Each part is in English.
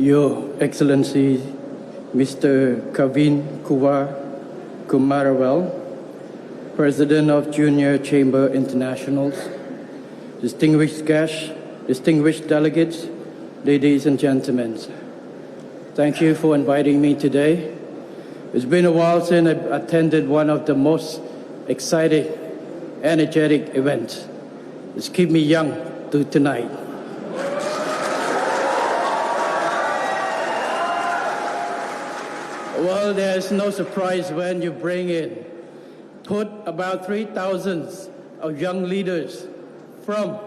Your Excellency, Mr. Kavin Kumaravel, President of Junior Chamber Internationals, distinguished guests, distinguished delegates, ladies and gentlemen. Thank you for inviting me today. It's been a while since I attended one of the most exciting, energetic events. It's kept me young to tonight. Well, there's no surprise when you put about 3,000 of young leaders from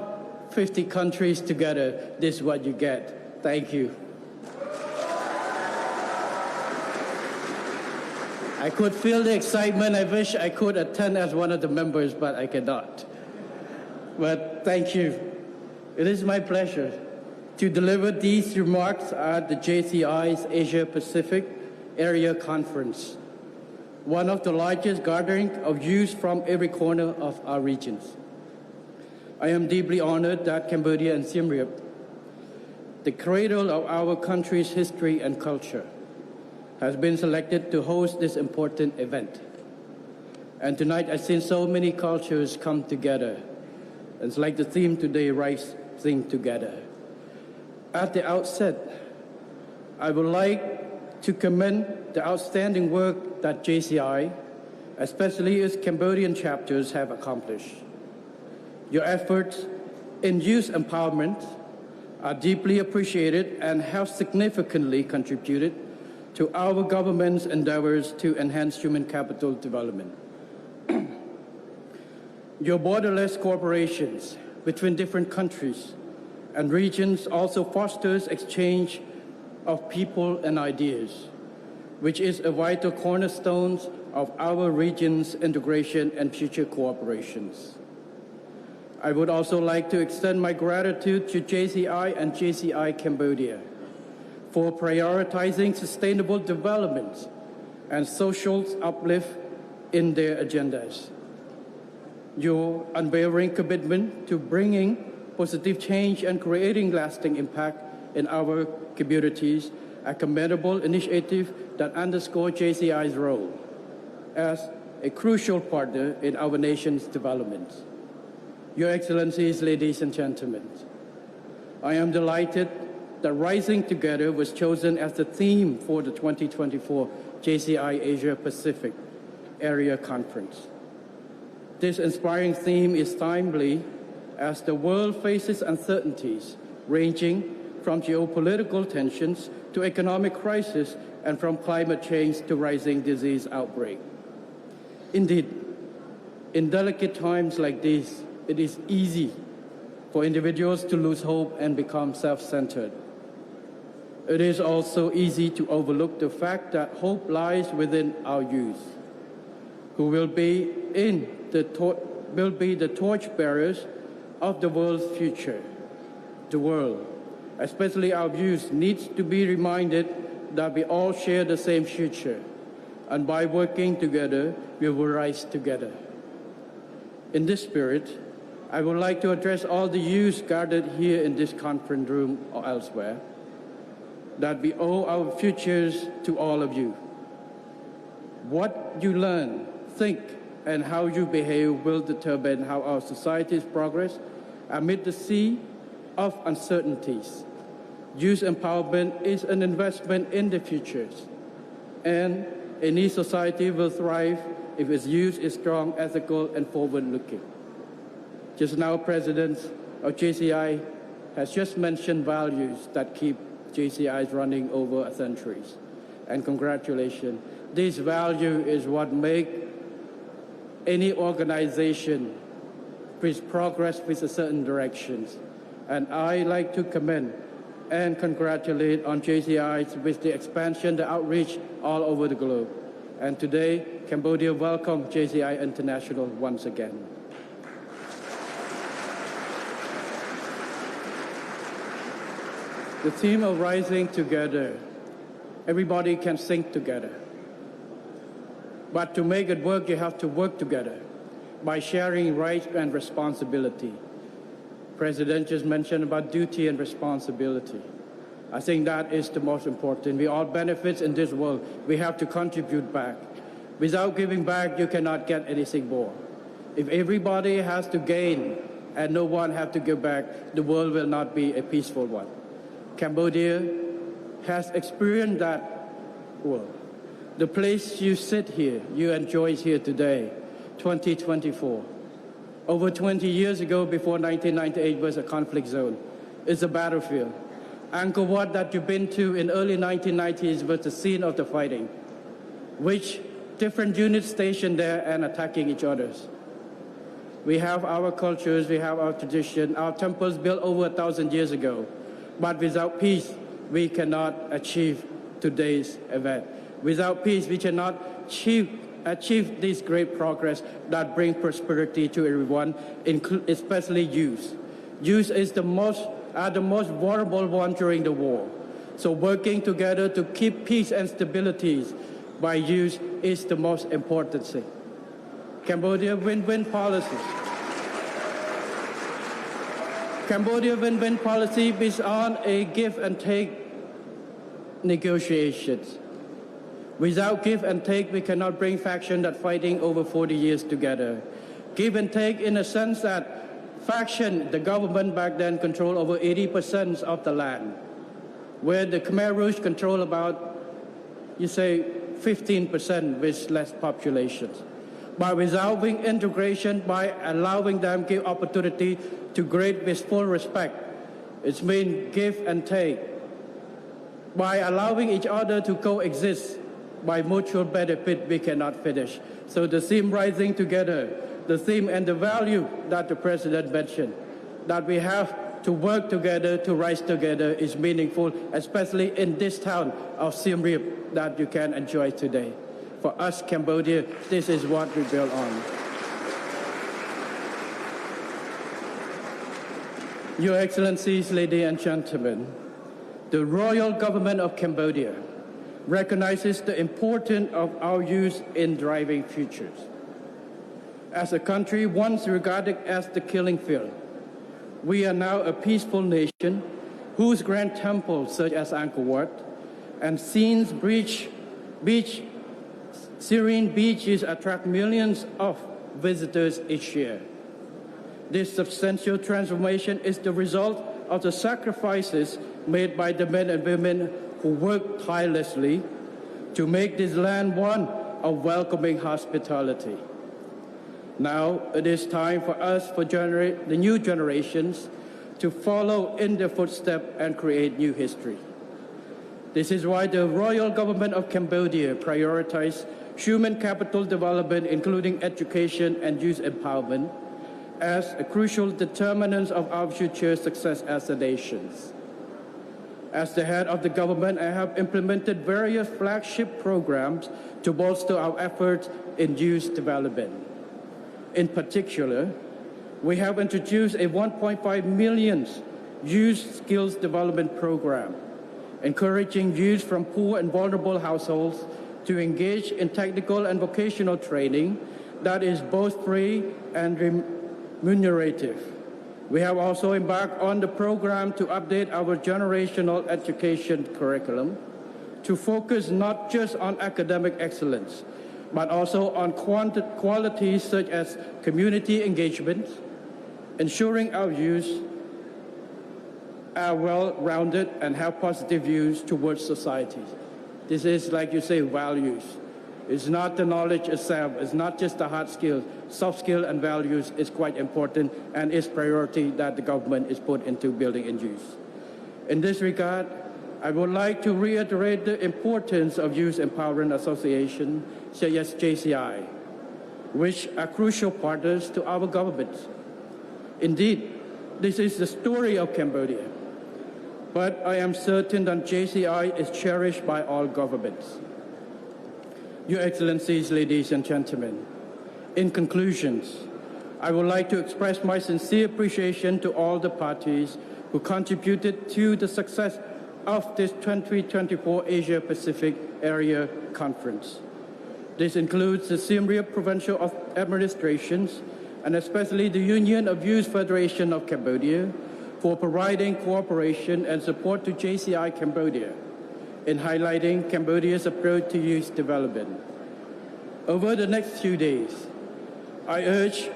50 countries together. This is what you get. Thank you. I could feel the excitement. I wish I could attend as one of the members, but I cannot. But thank you. It is my pleasure to deliver these remarks at the JCI's Asia Pacific Area Conference, one of the largest gatherings of youth from every corner of our regions. I am deeply honored that Cambodia and Siem Reap, the cradle of our country's history and culture, has been selected to host this important event. And tonight I've seen so many cultures come together. It's like the theme today, Rising Together. At the outset, I would like to commend the outstanding work that JCI, especially its Cambodian chapters, have accomplished. Your efforts in youth empowerment are deeply appreciated and have significantly contributed to our government's endeavors to enhance human capital development. Your borderless cooperations between different countries and regions also fosters exchange of people and ideas, which is a vital cornerstone of our region's integration and future cooperations. I would also like to extend my gratitude to JCI and JCI Cambodia for prioritizing sustainable development and social uplift in their agendas. Your unwavering commitment to bringing positive change and creating lasting impact in our communities, a commendable initiative that underscores JCI's role as a crucial partner in our nation's development. Your Excellencies, ladies and gentlemen, I am delighted that Rising Together was chosen as the theme for the 2024 JCI Asia Pacific Area Conference. This inspiring theme is timely as the world faces uncertainties ranging from geopolitical tensions to economic crisis and from climate change to rising disease outbreak. Indeed, in delicate times like these, it is easy for individuals to lose hope and become self-centered. It is also easy to overlook the fact that hope lies within our youth, who will be the torchbearers of the world's future. The world, especially our youth, needs to be reminded that we all share the same future, and by working together, we will rise together. In this spirit, I would like to address all the youth gathered here in this conference room or elsewhere, that we owe our futures to all of you. What you learn, think, and how you behave will determine how our societies progress amid the sea of uncertainties. Youth empowerment is an investment in the futures, and any society will thrive if its youth is strong, ethical, and forward-looking. Just now, President of JCI has just mentioned values that keep JCIs running over centuries, and congratulations. This value is what makes any organization progress with a certain directions. And I like to commend and congratulate on JCIs with the expansion, the outreach all over the globe. And today, Cambodia welcomes JCI International once again. The theme of Rising Together, everybody can sing together. But to make it work, you have to work together by sharing rights and responsibility. President just mentioned about duty and responsibility. I think that is the most important. We all benefit in this world. We have to contribute back. Without giving back, you cannot get anything more. If everybody has to gain and no one has to give back, the world will not be a peaceful one. Cambodia has experienced that world. The place you sit here, you enjoy here today, 2024. Over 20 years ago, before 1998, was a conflict zone. It's a battlefield. Angkor Wat that you've been to in early 1990s was the scene of the fighting, which different units stationed there and attacking each other. We have our cultures, we have our tradition, our temples built over 1,000 years ago. But without peace, we cannot achieve today's event. Without peace, we cannot achieve this great progress that brings prosperity to everyone, especially youth. Youth is the most vulnerable one during the war. So working together to keep peace and stability by youth is the most important thing. Cambodia win-win policy. Cambodia win-win policy is on a give and take negotiations. Without give and take, we cannot bring faction that fighting over 40 years together. Give and take in a sense that faction, the government back then controlled over 80% of the land, where the Khmer Rouge control about, 15% with less populations. By resolving integration, by allowing them give opportunity to great with full respect, it means give and take. By allowing each other to coexist, by mutual benefit, we cannot finish. So the theme rising together, the theme and the value that the President mentioned, that we have to work together, to rise together is meaningful, especially in this town of Siem Reap that you can enjoy today. For us, Cambodia, this is what we build on. Your Excellencies, ladies and gentlemen, the Royal Government of Cambodia recognizes the importance of our youth in driving futures. As a country once regarded as the killing field, we are now a peaceful nation whose grand temples such as Angkor Wat and serene beaches attract millions of visitors each year. This substantial transformation is the result of the sacrifices made by the men and women who work tirelessly to make this land one of welcoming hospitality. Now it is time for us, for the new generations, to follow in their footsteps and create new history. This is why the Royal Government of Cambodia prioritizes human capital development, including education and youth empowerment, as a crucial determinant of our future success as a nation. As the head of the government, I have implemented various flagship programs to bolster our efforts in youth development. In particular, we have introduced a 1.5 million youth skills development program, encouraging youth from poor and vulnerable households to engage in technical and vocational training that is both free and remunerative. We have also embarked on the program to update our generational education curriculum to focus not just on academic excellence, but also on qualities such as community engagement, ensuring our youth are well-rounded and have positive views towards society. This is, like you say, values. It's not the knowledge itself. It's not just the hard skills. Soft skill and values is quite important and is priority that the government is put into building in youth. In this regard, I would like to reiterate the importance of Youth Empowerment Association, such as JCI, which are crucial partners to our government. Indeed, this is the story of Cambodia, but I am certain that JCI is cherished by all governments. Your Excellencies, ladies and gentlemen, in conclusions, I would like to express my sincere appreciation to all the parties who contributed to the success of this 2024 Asia-Pacific Area Conference. This includes the Siem Reap Provincial Administrations and especially the Union of Youth Federation of Cambodia for providing cooperation and support to JCI Cambodia in highlighting Cambodia's approach to youth development. Over the next few days, I urge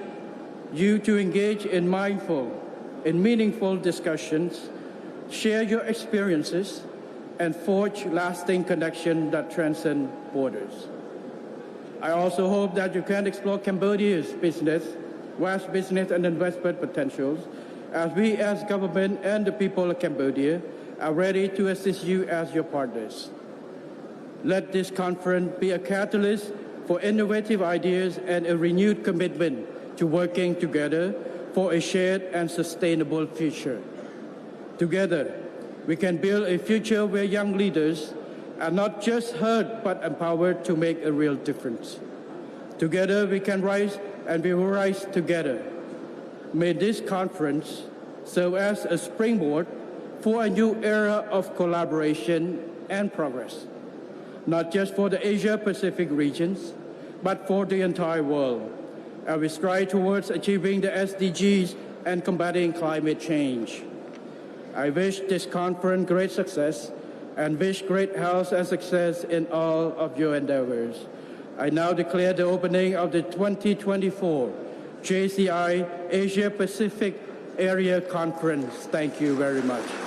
you to engage in meaningful discussions, share your experiences, and forge lasting connections that transcend borders. I also hope that you can explore Cambodia's vast business and investment potentials, as we as government and the people of Cambodia are ready to assist you as your partners. Let this conference be a catalyst for innovative ideas and a renewed commitment to working together for a shared and sustainable future. Together, we can build a future where young leaders are not just heard but empowered to make a real difference. Together, we can rise, and we will rise together. May this conference serve as a springboard for a new era of collaboration and progress, not just for the Asia-Pacific regions, but for the entire world, as we strive towards achieving the SDGs and combating climate change. I wish this conference great success and wish great health and success in all of your endeavors. I now declare the opening of the 2024 JCI Asia Pacific Area Conference. Thank you very much.